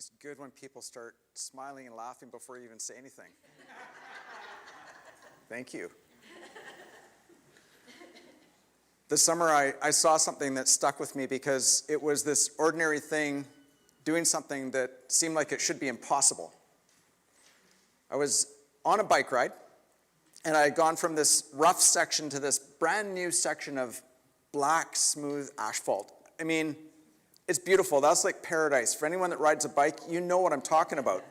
It's good when people start smiling and laughing before you even say anything. Thank you. This summer I saw something that stuck with me because it was this ordinary thing doing something that seemed like it should be impossible. I was on a bike ride, and I had gone from this rough section to this brand new section of black, smooth asphalt. I mean, it's beautiful. That's like paradise. For anyone that rides a bike, you know what I'm talking about.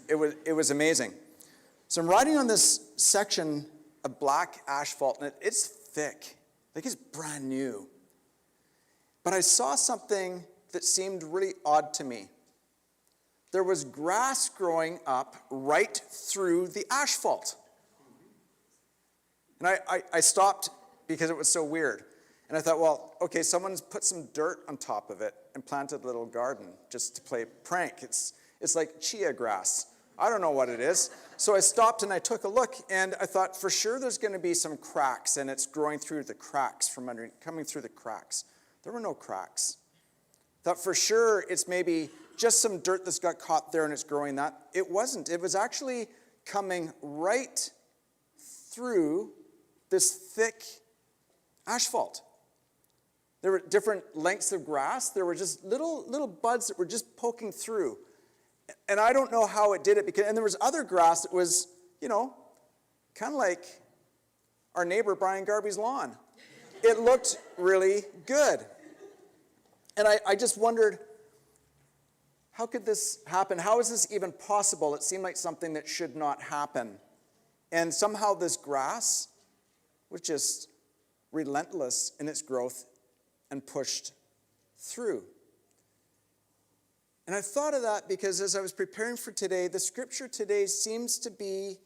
It was amazing. So I'm riding on this section of black asphalt, and it's thick. Like it's brand new. But I saw something that seemed really odd to me. There was grass growing up right through the asphalt. And I stopped because it was so weird. And I thought, well, okay, someone's put some dirt on top of it and planted a little garden just to play a prank. It's like chia grass. I don't know what it is. So I stopped and I took a look, and I thought, for sure there's going to be some cracks, and it's growing through the cracks from under, coming through the cracks. There were no cracks. Thought for sure it's maybe just some dirt that's got caught there and it's growing that. It wasn't. It was actually coming right through this thick asphalt. There were different lengths of grass. There were just little buds that were just poking through. And I don't know how it did it, and there was other grass that was, kind of like our neighbor Brian Garby's lawn. It looked really good. And I just wondered, how could this happen? How is this even possible? It seemed like something that should not happen. And somehow this grass was just relentless in its growth and pushed through. And I thought of that because as I was preparing for today, the scripture today seems to be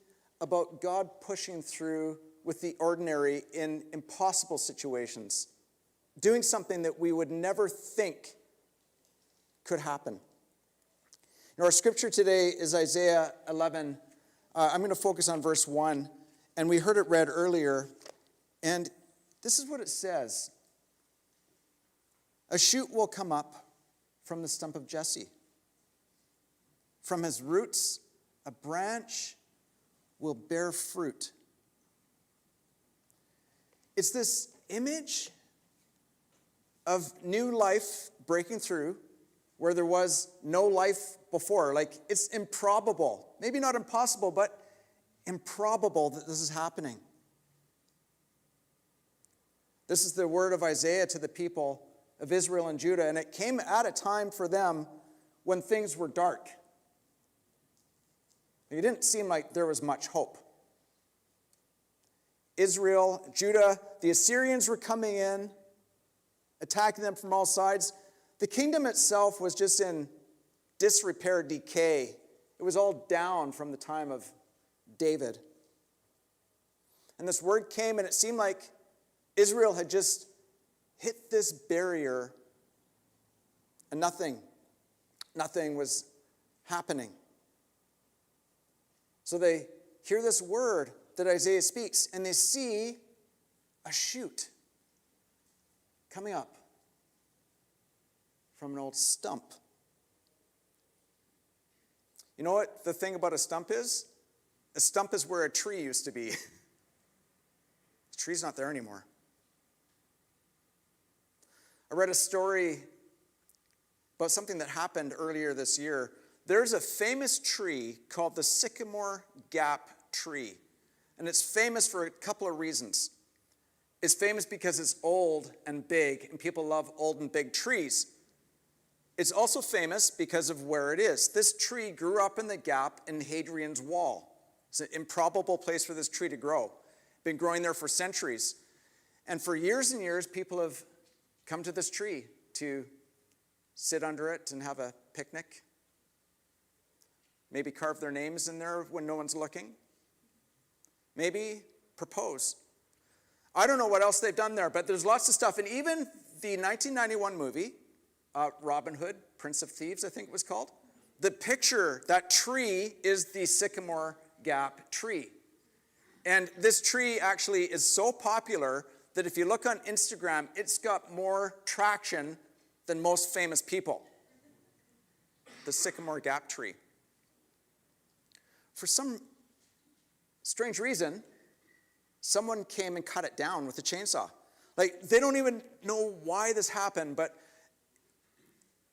about God pushing through with the ordinary in impossible situations, doing something that we would never think could happen. Our scripture today is Isaiah 11. I'm going to focus on verse 1, and we heard it read earlier, and this is what it says. A shoot will come up from the stump of Jesse. From his roots, a branch will bear fruit. It's this image of new life breaking through where there was no life before. Like, it's improbable. Maybe not impossible, but improbable that this is happening. This is the word of Isaiah to the people of Israel and Judah, and it came at a time for them when things were dark. It didn't seem like there was much hope. Israel, Judah, the Assyrians were coming in, attacking them from all sides. The kingdom itself was just in disrepair, decay. It was all down from the time of David. And this word came, and it seemed like Israel had just hit this barrier, and nothing was happening. So they hear this word that Isaiah speaks, and they see a shoot coming up from an old stump. You know what the thing about a stump is? A stump is where a tree used to be. The tree's not there anymore. I read a story about something that happened earlier this year. There's a famous tree called the Sycamore Gap tree. And it's famous for a couple of reasons. It's famous because it's old and big, and people love old and big trees. It's also famous because of where it is. This tree grew up in the gap in Hadrian's Wall. It's an improbable place for this tree to grow. Been growing there for centuries. And for years and years, people have come to this tree to sit under it and have a picnic. Maybe carve their names in there when no one's looking. Maybe propose. I don't know what else they've done there, but there's lots of stuff. And even the 1991 movie, Robin Hood, Prince of Thieves, I think it was called. The picture, that tree is the Sycamore Gap tree. And this tree actually is so popular that if you look on Instagram, it's got more traction than most famous people. the sycamore gap tree. For some strange reason, someone came and cut it down with a chainsaw. Like, they don't even know why this happened, but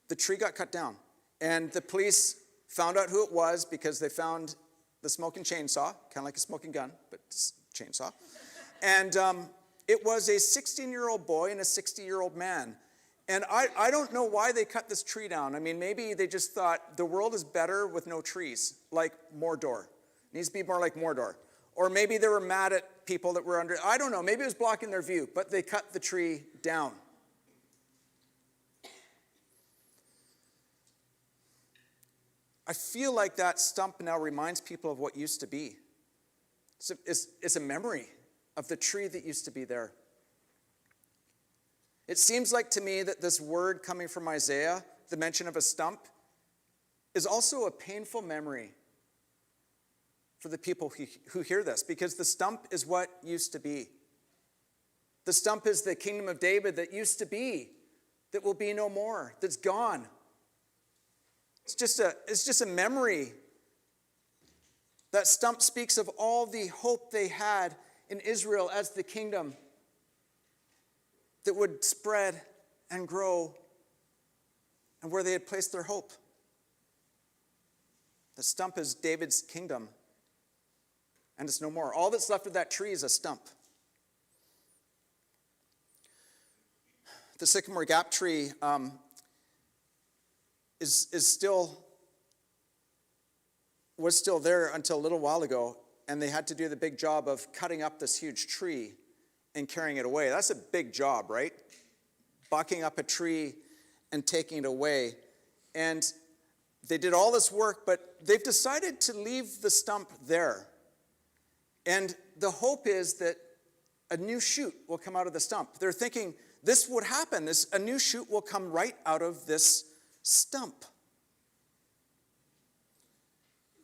the tree got cut down. And the police found out who it was because they found the smoking chainsaw, kind of like a smoking gun, but chainsaw. And it was a 16-year-old boy and a 60-year-old man. And I don't know why they cut this tree down. I mean, maybe they just thought the world is better with no trees, like Mordor. It needs to be more like Mordor. Or maybe they were mad at people that were under, I don't know, maybe it was blocking their view, but they cut the tree down. I feel like that stump now reminds people of what used to be. It's a memory of the tree that used to be there. It seems like to me that this word coming from Isaiah, the mention of a stump, is also a painful memory for the people who hear this, because the stump is what used to be. The stump is the kingdom of David that used to be, that will be no more, that's gone. It's just a memory. That stump speaks of all the hope they had in Israel as the kingdom that would spread and grow, and where they had placed their hope. The stump is David's kingdom, and it's no more. All that's left of that tree is a stump. The sycamore gap tree was still there until a little while ago, and they had to do the big job of cutting up this huge tree and carrying it away. That's a big job, right? Bucking up a tree and taking it away. And they did all this work, but they've decided to leave the stump there. And the hope is that a new shoot will come out of the stump. They're thinking this would happen. A new shoot will come right out of this stump.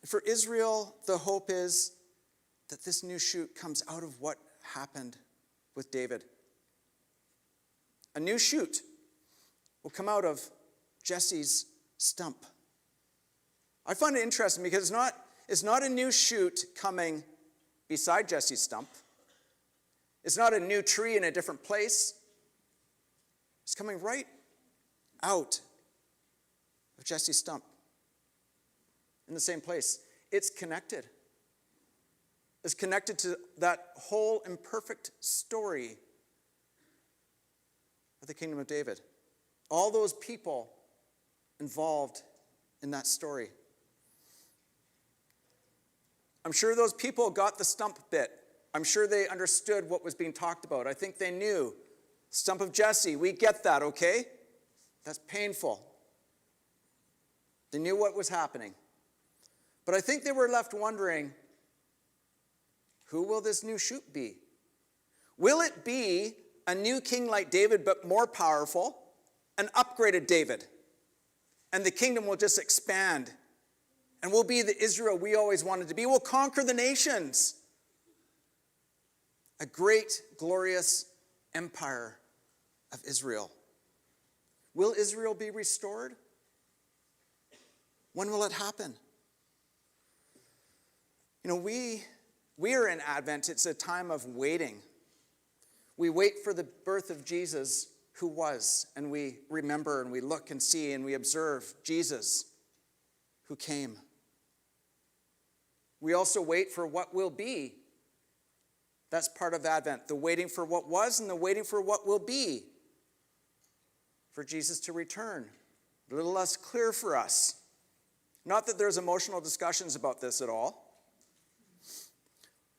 For Israel, the hope is that this new shoot comes out of what happened with David. A new shoot will come out of Jesse's stump. I find it interesting because it's not a new shoot coming beside Jesse's stump. It's not a new tree in a different place. It's coming right out of Jesse's stump in the same place. It's connected. It's connected to that whole imperfect story of the kingdom of David. All those people involved in that story. I'm sure those people got the stump bit. I'm sure they understood what was being talked about. I think they knew. Stump of Jesse, we get that, okay? That's painful. They knew what was happening. But I think they were left wondering, who will this new shoot be? Will it be a new king like David, but more powerful, an upgraded David? And the kingdom will just expand, and we'll be the Israel we always wanted to be. We'll conquer the nations. A great, glorious empire of Israel. Will Israel be restored? When will it happen? You know, we are in Advent. It's a time of waiting. We wait for the birth of Jesus who was, and we remember and we look and see and we observe Jesus who came. We also wait for what will be. That's part of Advent, the waiting for what was and the waiting for what will be, for Jesus to return. A little less clear for us. Not that there's emotional discussions about this at all.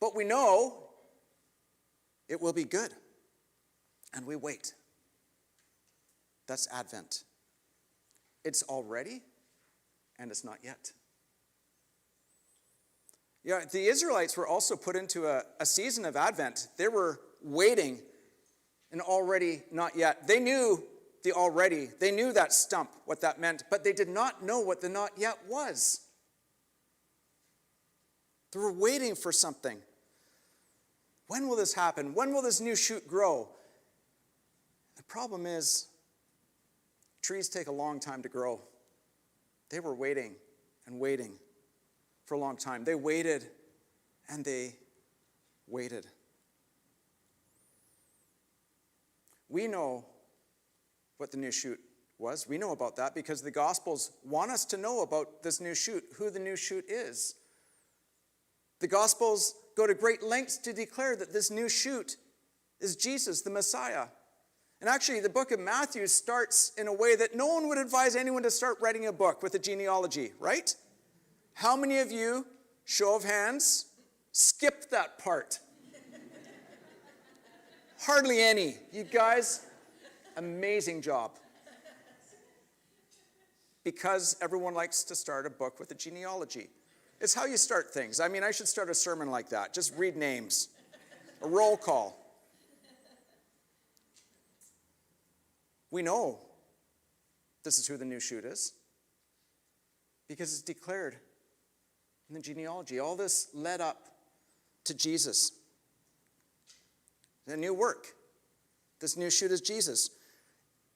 But we know it will be good. And we wait. That's Advent. It's already, and it's not yet. Yeah, the Israelites were also put into a season of Advent. They were waiting and already not yet. They knew the already. They knew that stump, what that meant, but they did not know what the not yet was. They were waiting for something. When will this happen? When will this new shoot grow? The problem is, trees take a long time to grow. They were waiting and waiting for a long time. They waited and they waited. We know what the new shoot was. We know about that because the Gospels want us to know about this new shoot, who the new shoot is. The Gospels go to great lengths to declare that this new shoot is Jesus, the Messiah. And actually, the book of Matthew starts in a way that no one would advise anyone to start writing a book with a genealogy, right? How many of you, show of hands, skipped that part? Hardly any. You guys, amazing job. Because everyone likes to start a book with a genealogy. It's how you start things. I mean, I should start a sermon like that. Just read names. A roll call. We know this is who the new shoot is. Because it's declared in the genealogy. All this led up to Jesus. The new work. This new shoot is Jesus.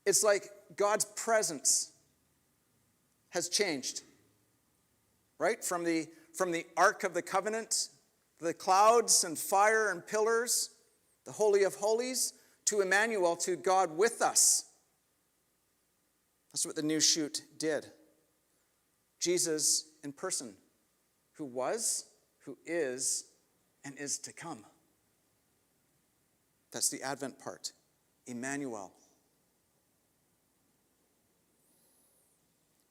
It's like God's presence has changed. Right? From the Ark of the Covenant, the clouds and fire and pillars, the Holy of Holies, to Emmanuel, to God with us. That's what the new shoot did. Jesus in person, who was, who is, and is to come. That's the Advent part. Emmanuel.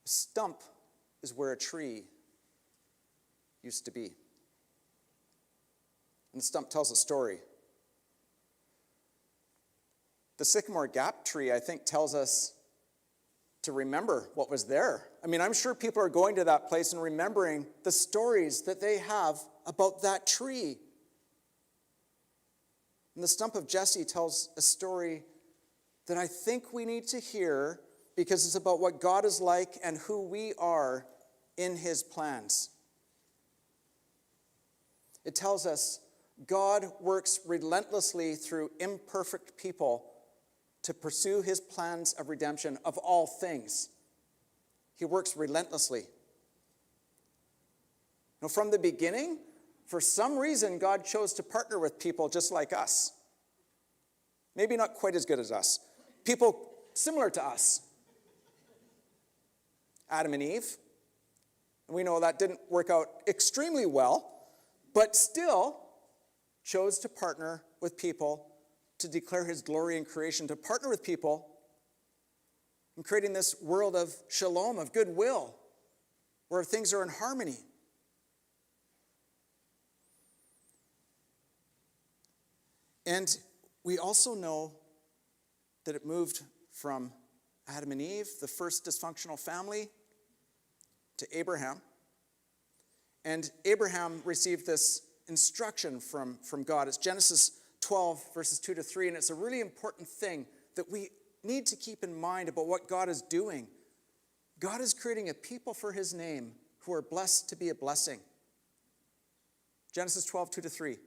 A stump is where a tree used to be. And the stump tells a story. The sycamore gap tree, I think, tells us to remember what was there. I mean, I'm sure people are going to that place and remembering the stories that they have about that tree. And the stump of Jesse tells a story that I think we need to hear because it's about what God is like and who we are in his plans. It tells us God works relentlessly through imperfect people to pursue his plans of redemption of all things. He works relentlessly. Now, from the beginning, for some reason, God chose to partner with people just like us. Maybe not quite as good as us. People similar to us. Adam and Eve. And we know that didn't work out extremely well, but still chose to partner with people to declare his glory in creation, to partner with people in creating this world of shalom, of goodwill, where things are in harmony. And we also know that it moved from Adam and Eve, the first dysfunctional family, to Abraham. And Abraham received this instruction from God. It's Genesis 12, verses 2 to 3, and it's a really important thing that we need to keep in mind about what God is doing. God is creating a people for his name who are blessed to be a blessing. Genesis 12, 2 to 3.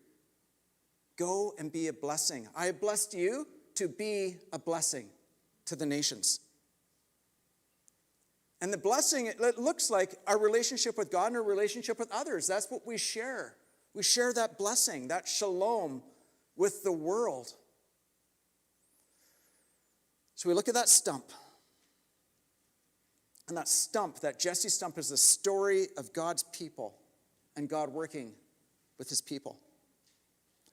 Go and be a blessing. I have blessed you to be a blessing to the nations. And the blessing, it looks like our relationship with God and our relationship with others. That's what we share. We share that blessing, that shalom with the world. So we look at that stump. And that stump, that Jesse stump, is the story of God's people and God working with his people.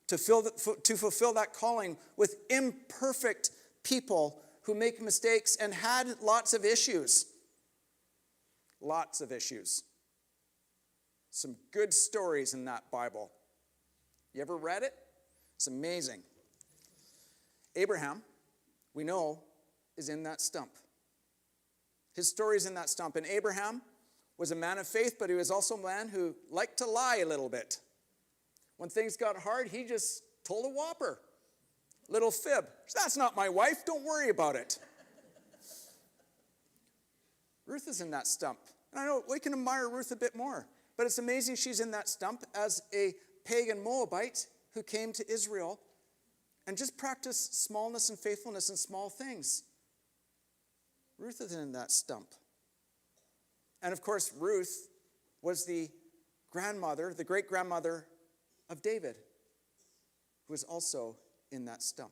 To fulfill that calling with imperfect people who make mistakes and had lots of issues. Lots of issues. Some good stories in that Bible. You ever read it? It's amazing. Abraham, we know, is in that stump. His story is in that stump. And Abraham was a man of faith, but he was also a man who liked to lie a little bit. When things got hard, he just told a whopper. Little fib. That's not my wife. Don't worry about it. Ruth is in that stump. And I know we can admire Ruth a bit more. But it's amazing she's in that stump as a pagan Moabite who came to Israel and just practiced smallness and faithfulness in small things. Ruth is in that stump. And of course, Ruth was the great-grandmother of David, who was also in that stump.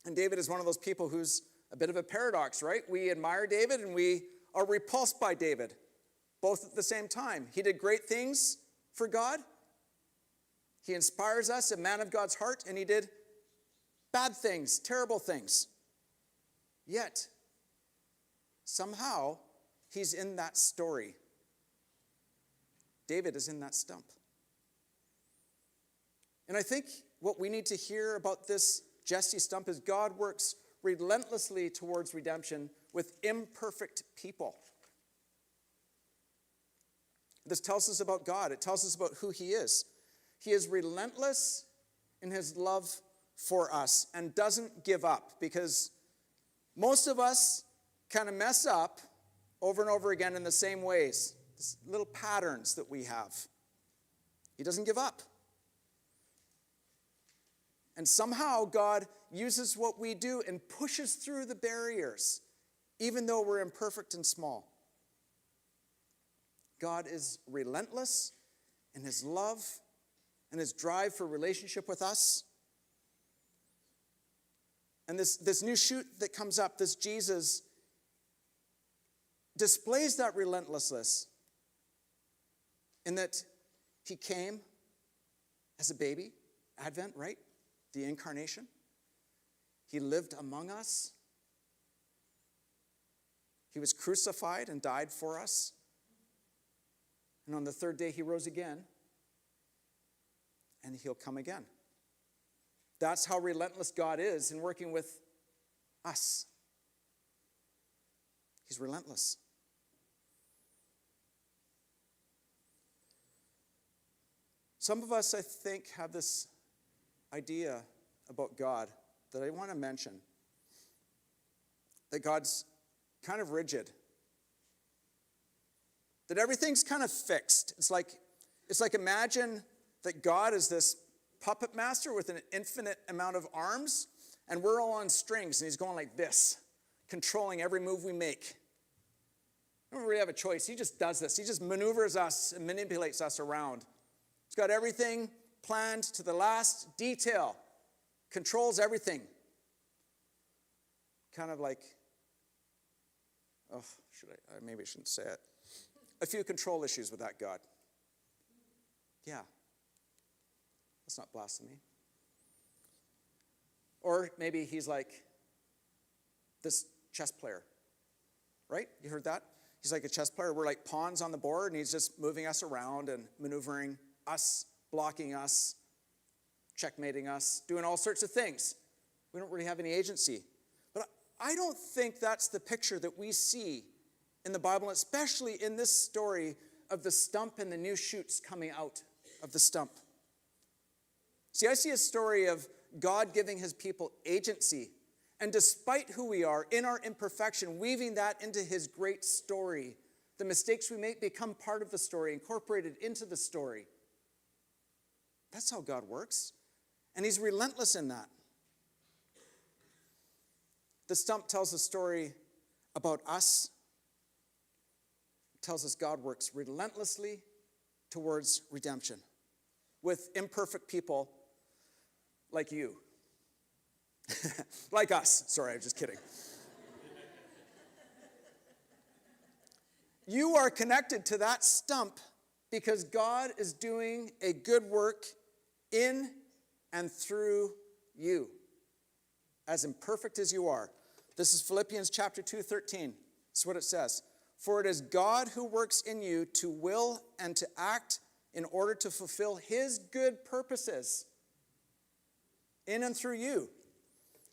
And David is one of those people who's a bit of a paradox, right? We admire David and we are repulsed by David, both at the same time. He did great things for God. He inspires us, a man of God's heart, and he did bad things, terrible things. Yet, somehow, he's in that story. David is in that stump. And I think what we need to hear about this Jesse stump is God works relentlessly towards redemption with imperfect people. This tells us about God. It tells us about who he is. He is relentless in his love for us and doesn't give up, because most of us kind of mess up over and over again in the same ways. These little patterns that we have. He doesn't give up. And somehow God uses what we do and pushes through the barriers, even though we're imperfect and small. God is relentless in his love and his drive for relationship with us. And this new shoot that comes up, this Jesus, displays that relentlessness in that he came as a baby, Advent, right? The incarnation. He lived among us. He was crucified and died for us. And on the third day, he rose again. And he'll come again. That's how relentless God is in working with us. He's relentless. Some of us, I think, have this idea about God that I want to mention. That God's kind of rigid. That everything's kind of fixed. It's like imagine that God is this puppet master with an infinite amount of arms, and we're all on strings, and he's going like this, controlling every move we make. We don't really have a choice. He just does this. He just maneuvers us and manipulates us around. He's got everything planned to the last detail, controls everything. Kind of like, maybe I shouldn't say it. A few control issues with that God. Yeah. That's not blasphemy. Or maybe he's like this chess player, right? You heard that? He's like a chess player. We're like pawns on the board, and he's just moving us around and maneuvering us, blocking us, checkmating us, doing all sorts of things. We don't really have any agency. But I don't think that's the picture that we see in the Bible, especially in this story of the stump and the new shoots coming out of the stump. See, I see a story of God giving his people agency, and despite who we are, in our imperfection, weaving that into his great story. The mistakes we make become part of the story, incorporated into the story. That's how God works, and he's relentless in that. The stump tells a story about us. It tells us God works relentlessly towards redemption with imperfect people like you. Like us. Sorry, I'm just kidding. You are connected to that stump because God is doing a good work in and through you, as imperfect as you are. This is Philippians chapter 2:13. That's what it says. For it is God who works in you to will and to act in order to fulfill his good purposes in and through you,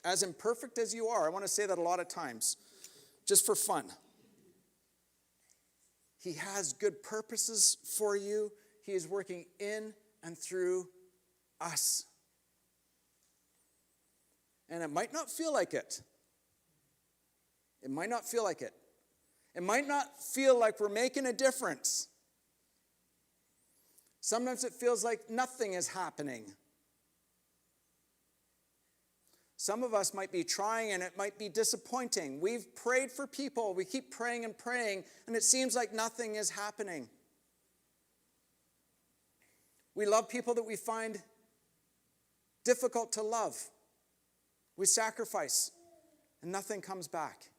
as imperfect as you are. I want to say that a lot of times, just for fun. He has good purposes for you. He is working in and through us. And it might not feel like it. It might not feel like it. It might not feel like we're making a difference. Sometimes it feels like nothing is happening. Some of us might be trying and it might be disappointing. We've prayed for people. We keep praying and praying, and it seems like nothing is happening. We love people that we find difficult to love. We sacrifice, and nothing comes back.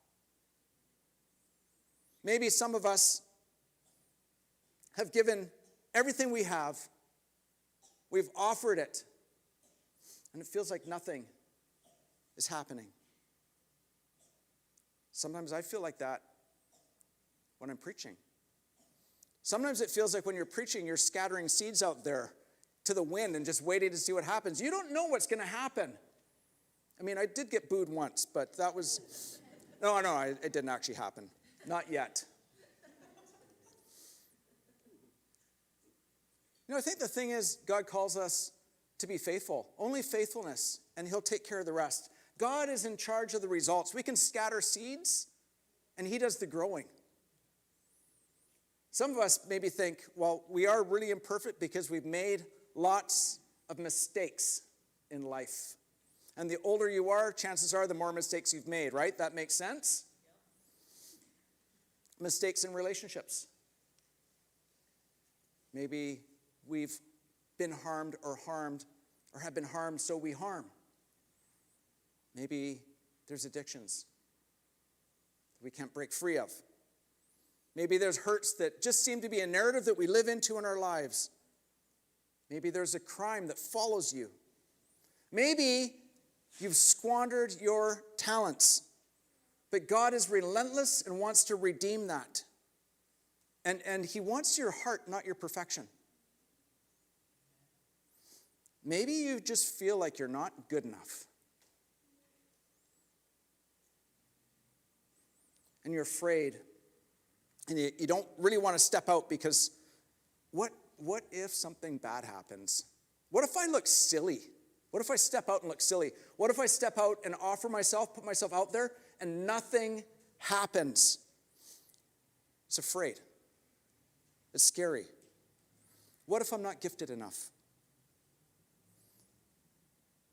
Maybe some of us have given everything we have. We've offered it, and it feels like nothing is happening. Sometimes I feel like that when I'm preaching. Sometimes it feels like when you're preaching, you're scattering seeds out there to the wind and just waiting to see what happens. You don't know what's going to happen. I mean, I did get booed once, but that was... No, it didn't actually happen. Not yet. I think the thing is, God calls us to be faithful. Only faithfulness, and he'll take care of the rest. God is in charge of the results. We can scatter seeds, and he does the growing. Some of us maybe think, well, we are really imperfect because we've made lots of mistakes in life. And the older you are, chances are the more mistakes you've made, right? That makes sense? Yep. Mistakes in relationships. Maybe we've been harmed or have been harmed, so we harm. Maybe there's addictions that we can't break free of. Maybe there's hurts that just seem to be a narrative that we live into in our lives. Maybe there's a crime that follows you. Maybe you've squandered your talents, but God is relentless and wants to redeem that. And he wants your heart, not your perfection. Maybe you just feel like you're not good enough. And you're afraid. And you don't really want to step out because what if something bad happens? What if I look silly? What if I step out and look silly? What if I step out and offer myself, put myself out there, and nothing happens? It's afraid. It's scary. What if I'm not gifted enough?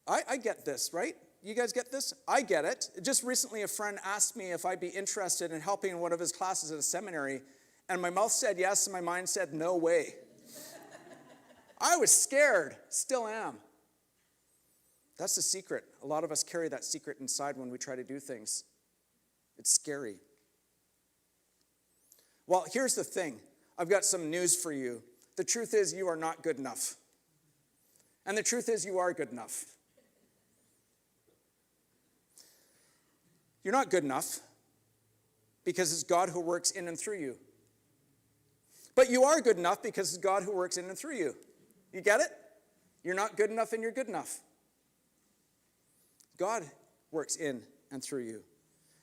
I get this, right? You guys get this? I get it. Just recently a friend asked me if I'd be interested in helping in one of his classes at a seminary, and my mouth said yes and my mind said no way. I was scared, still am. That's the secret. A lot of us carry that secret inside when we try to do things. It's scary. Well, here's the thing. I've got some news for you. The truth is you are not good enough. And the truth is you are good enough. You're not good enough because it's God who works in and through you. But you are good enough because it's God who works in and through you. You get it? You're not good enough and you're good enough. God works in and through you.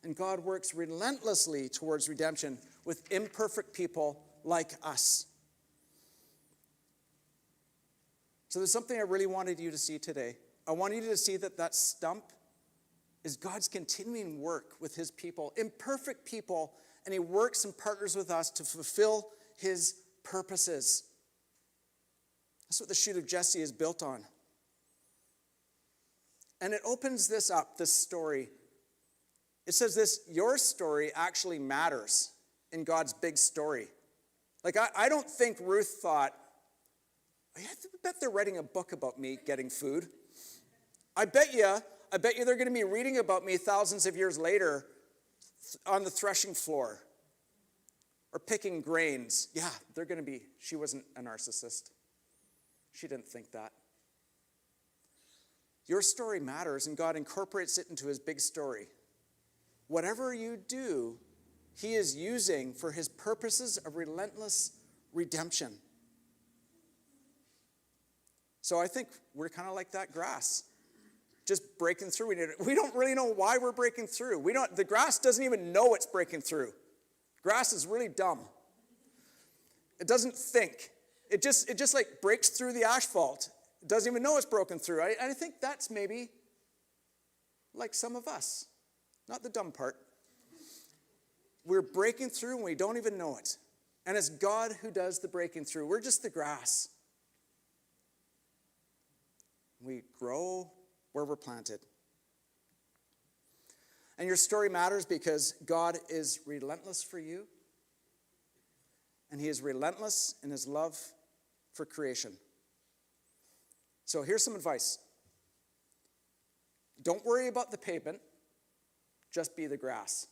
And God works relentlessly towards redemption with imperfect people like us. So there's something I really wanted you to see today. I want you to see that stump is God's continuing work with his people, imperfect people, and he works and partners with us to fulfill his purposes. That's what the shoot of Jesse is built on. And it opens this up, this story. It says this, your story actually matters in God's big story. Like, I don't think Ruth thought, I bet they're writing a book about me getting food. I bet you they're going to be reading about me thousands of years later on the threshing floor or picking grains. Yeah, they're going to be. She wasn't a narcissist. She didn't think that. Your story matters, and God incorporates it into his big story. Whatever you do, he is using for his purposes of relentless redemption. So I think we're kind of like that grass. Just breaking through. We don't really know why we're breaking through. The grass doesn't even know it's breaking through. Grass is really dumb. It doesn't think. It just like breaks through the asphalt. It doesn't even know it's broken through. I think that's maybe like some of us. Not the dumb part. We're breaking through and we don't even know it. And it's God who does the breaking through. We're just the grass. We grow where we're planted. And your story matters because God is relentless for you. And he is relentless in his love for creation. So here's some advice. Don't worry about the pavement. Just be the grass.